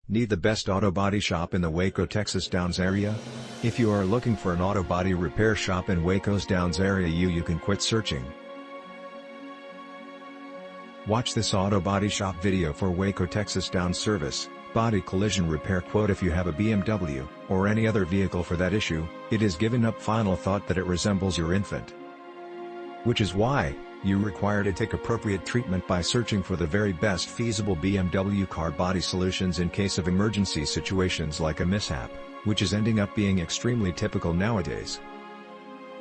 Need the best auto body shop in the Waco Texas Downs area? If you are looking for an auto body repair shop in Waco's Downs area, you can quit searching. Watch this auto body shop video for Waco Texas Downs service, body collision repair quote. If you have a BMW, or any other vehicle for that issue, it is given up final thought that it resembles your infant. Which is why, you require to take appropriate treatment by searching for the very best feasible BMW car body solutions in case of emergency situations like a mishap, which is ending up being extremely typical nowadays.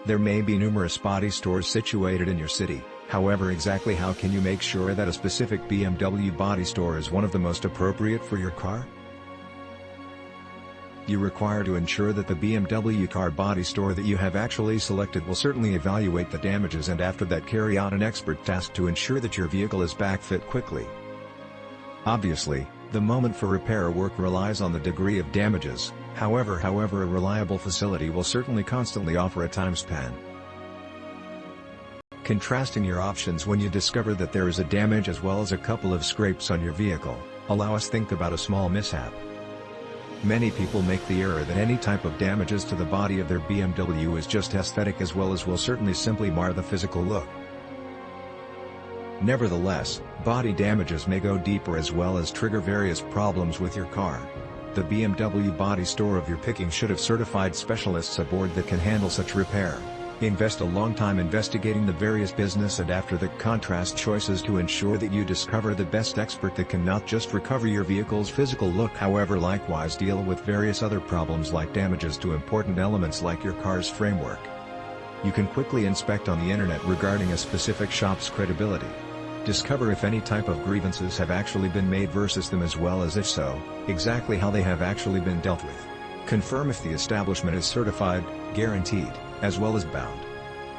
There may be numerous body stores situated in your city, however, exactly how can you make sure that a specific BMW body store is one of the most appropriate for your car? You require to ensure that the BMW car body store that you have actually selected will certainly evaluate the damages and after that carry out an expert task to ensure that your vehicle is back fit quickly. Obviously, the moment for repair work relies on the degree of damages, however a reliable facility will certainly constantly offer a time span. Contrasting your options when you discover that there is a damage as well as a couple of scrapes on your vehicle, allow us think about a small mishap. Many people make the error that any type of damages to the body of their BMW is just aesthetic as well as will certainly simply mar the physical look. Nevertheless, body damages may go deeper as well as trigger various problems with your car. The BMW body store of your picking should have certified specialists aboard that can handle such repair. Invest a long time investigating the various business and after that contrast choices to ensure that you discover the best expert that can not just recover your vehicle's physical look, however likewise deal with various other problems like damages to important elements like your car's framework. You can quickly inspect on the internet regarding a specific shop's credibility. Discover if any type of grievances have actually been made versus them, as well as if so, exactly how they have actually been dealt with. Confirm if the establishment is certified, guaranteed, as well as bound.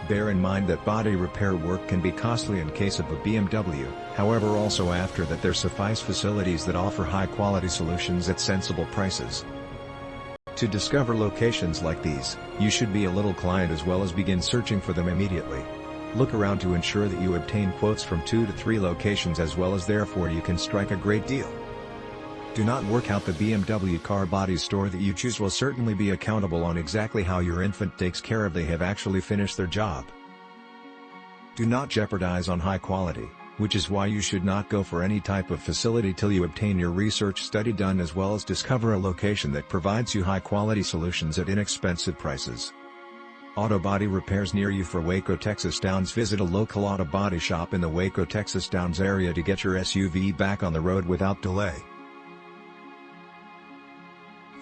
Bear in mind that body repair work can be costly in case of a BMW, however also after that there suffice facilities that offer high-quality solutions at sensible prices. To discover locations like these, you should be a little client as well as begin searching for them immediately. Look around to ensure that you obtain quotes from 2 to 3 locations as well as therefore you can strike a great deal. Do not work out the BMW car body store that you choose will certainly be accountable on exactly how your infant takes care of they have actually finished their job. Do not jeopardize on high quality, which is why you should not go for any type of facility till you obtain your research study done as well as discover a location that provides you high quality solutions at inexpensive prices. Auto body repairs near you for Waco Texas Downs. Visit a local auto body shop in the Waco Texas Downs area to get your SUV back on the road without delay.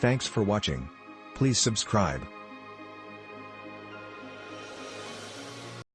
Thanks for watching. Please subscribe.